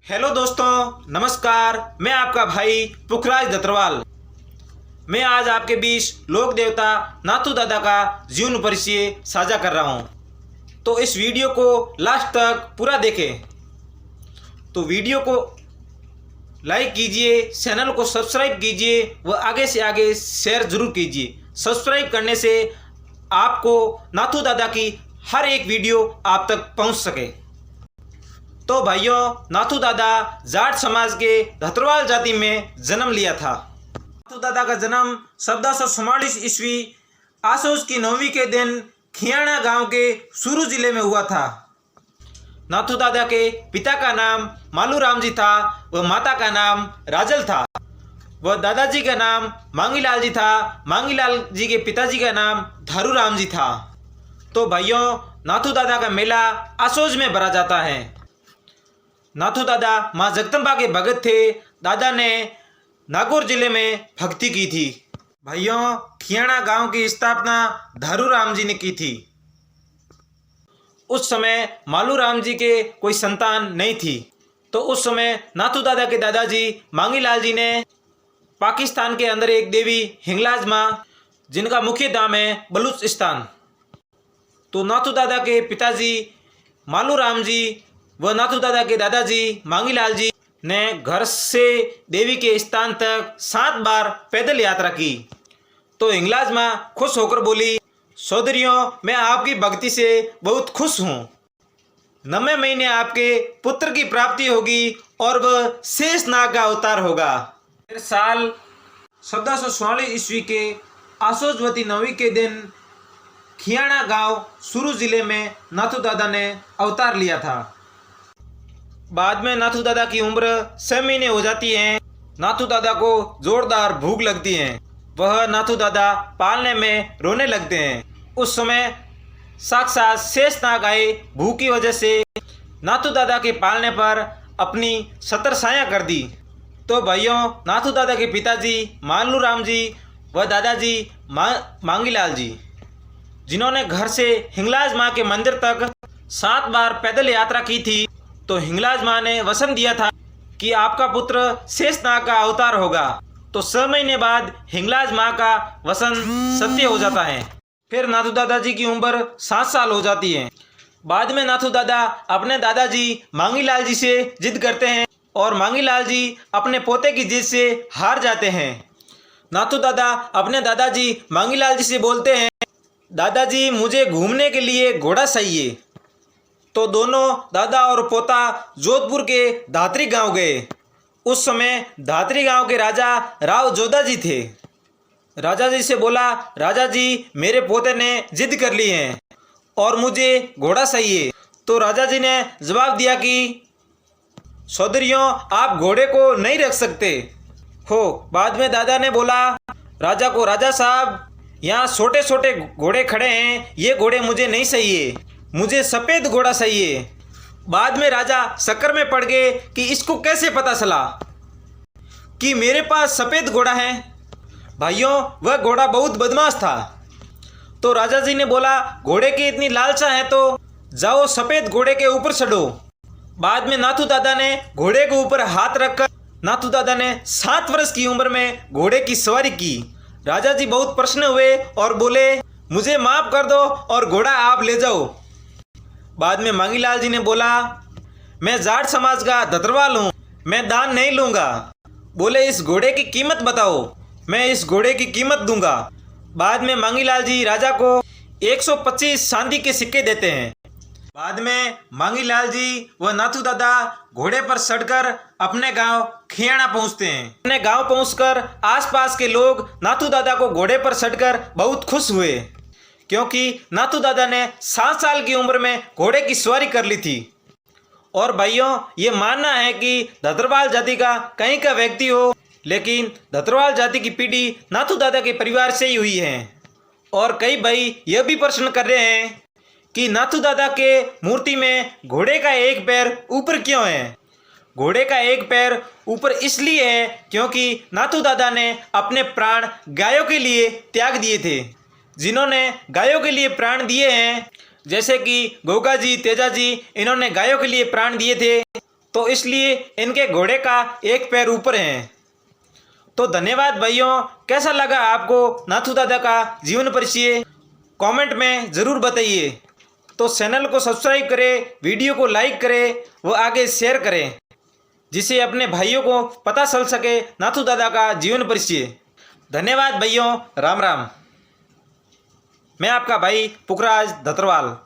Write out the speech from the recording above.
Hello दोस्तों, नमस्कार। मैं आपका भाई पुखराज दत्तरवाल। मैं आज आपके बीच लोक देवता नाथू दादा का जीवन परिचय साझा कर रहा हूं। तो इस वीडियो को लास्ट तक पूरा देखें। तो वीडियो को लाइक कीजिए, चैनल को सब्सक्राइब कीजिए व आगे से आगे शेयर जरूर कीजिए। सब्सक्राइब करने से आपको नाथू दादा की हर एक वीडियो आप तक पहुंच सके। तो भाइयों, नाथू दादा जाट समाज के दत्तरवाल जाति में जन्म लिया था। नाथू दादा का जन्म 1444 ईस्वी आसोज की 9वीं के दिन खियाणा गांव के सुरू जिले में हुआ था। नाथू दादा के पिता का नाम मालूराम जी था व माता का नाम राजल था। वह दादाजी का नाम मांगीलाल जी था। मांगीलाल जी के पिताजी का नाम धारूराम जी था। तो भाइयों, नाथू दादा का मेला आसोज में भरा जाता है। नाथू दादा माँ जगदम्बा के भगत थे। दादा ने नागौर जिले में भक्ति की थी। भाइयों, खियाणा गांव की स्थापना धारूराम जी ने की थी। उस समय मालूराम जी के कोई संतान नहीं थी। तो उस समय नाथू दादा के दादाजी मांगीलाल जी ने पाकिस्तान के अंदर एक देवी हिंगलाज माँ, जिनका मुख्य धाम है बलूचिस्तान। तो नाथू दादा के पिताजी मालूराम जी व नाथू दादा के दादाजी मांगीलाल जी ने घर से देवी के स्थान तक 7 बार पैदल यात्रा की। तो हिंगलाज माँ खुश होकर बोली, सौदरियों, मैं आपकी भक्ति से बहुत खुश हूँ। 9वें महीने आपके पुत्र की प्राप्ति होगी और वह शेष नाग का अवतार होगा। फिर साल 1444 ईस्वी के आसोजवती 9वीं के दिन खियाणा गांव सुरू जिले में नाथू दादा ने अवतार लिया था। बाद में नाथू दादा की उम्र 6 महीने हो जाती है। नाथू दादा को जोरदार भूख लगती है। वह नाथू दादा पालने में रोने लगते हैं। उस समय साक्षात शेषनाग आए। भूख की वजह से नाथू दादा के पालने पर अपनी सतर साया कर दी। तो भाइयों, नाथू दादा के पिताजी मालूराम जी व दादाजी मांगीलाल जी, जिन्होंने घर से हिंगलाज माँ के मंदिर तक 7 बार पैदल यात्रा की थी, तो हिंगलाज माँ ने वचन दिया था कि आपका पुत्र शेषनाग का अवतार होगा। तो 6 महीने बाद हिंगलाज माँ का वचन सत्य हो जाता है। फिर नाथू दादाजी की उम्र 7 साल हो जाती है। बाद में नाथू दादा अपने दादाजी मांगीलाल जी से जिद करते हैं और मांगीलाल जी अपने पोते की जिद से हार जाते हैं। नाथू दादा अपने दादाजी मांगीलाल जी से बोलते हैं, दादाजी, मुझे घूमने के लिए घोड़ा चाहिए। तो दोनों दादा और पोता जोधपुर के धात्री गांव गए। उस समय धात्री गांव के राजा राव जोधा जी थे। राजा जी से बोला, राजा जी, मेरे पोते ने जिद कर ली है और मुझे घोड़ा चाहिए। तो राजा जी ने जवाब दिया कि सौदरियों, आप घोड़े को नहीं रख सकते हो। बाद में दादा ने बोला राजा को, राजा साहब, यहाँ छोटे छोटे घोड़े खड़े हैं, ये घोड़े मुझे नहीं चाहिए, मुझे सफ़ेद घोड़ा चाहिए। बाद में राजा चक्कर में पड़ गए कि इसको कैसे पता चला कि मेरे पास सफ़ेद घोड़ा है। भाइयों, वह घोड़ा बहुत बदमाश था। तो राजा जी ने बोला, घोड़े की इतनी लालसा है तो जाओ सफ़ेद घोड़े के ऊपर चढ़ो। बाद में नाथू दादा ने घोड़े के ऊपर हाथ रखकर नाथू दादा ने 7 वर्ष की उम्र में घोड़े की सवारी की। राजा जी बहुत प्रसन्न हुए और बोले, मुझे माफ़ कर दो और घोड़ा आप ले जाओ। बाद में मांगीलाल जी ने बोला, मैं जाट समाज का दत्तरवाल हूँ, मैं दान नहीं लूँगा। बोले, इस घोड़े की कीमत बताओ, मैं इस घोड़े की कीमत दूंगा। बाद में मांगीलाल जी राजा को 125 चांदी के सिक्के देते हैं। बाद में मांगीलाल जी व नाथू दादा घोड़े पर चढ़कर अपने गांव खियाणा पहुंचते हैं। अपने गांव पहुंचकर आसपास के लोग नाथू दादा को घोड़े पर चढ़कर बहुत खुश हुए, क्योंकि नाथू दादा ने 7 साल की उम्र में घोड़े की सवारी कर ली थी। और भाइयों, ये मानना है कि दत्तरवाल जाति का कहीं का व्यक्ति हो, लेकिन दत्तरवाल जाति की पीढ़ी नाथू दादा के परिवार से ही हुई है। और कई भाई यह भी प्रश्न कर रहे हैं कि नाथू दादा के मूर्ति में घोड़े का एक पैर ऊपर क्यों है। घोड़े का एक पैर ऊपर इसलिए है क्योंकि नाथू दादा ने अपने प्राण गायों के लिए त्याग दिए थे। जिन्होंने गायों के लिए प्राण दिए हैं, जैसे कि गोगा जी, तेजा जी, इन्होंने गायों के लिए प्राण दिए थे। तो इसलिए इनके घोड़े का एक पैर ऊपर है। तो धन्यवाद भाइयों, कैसा लगा आपको नाथू दादा का जीवन परिचय? कमेंट में ज़रूर बताइए। तो चैनल को सब्सक्राइब करें, वीडियो को लाइक करें व आगे शेयर करें, जिससे अपने भाइयों को पता चल सके नाथू दादा का जीवन परिचय। धन्यवाद भाइयों, राम राम। मैं आपका भाई पुखराज धतरवाल।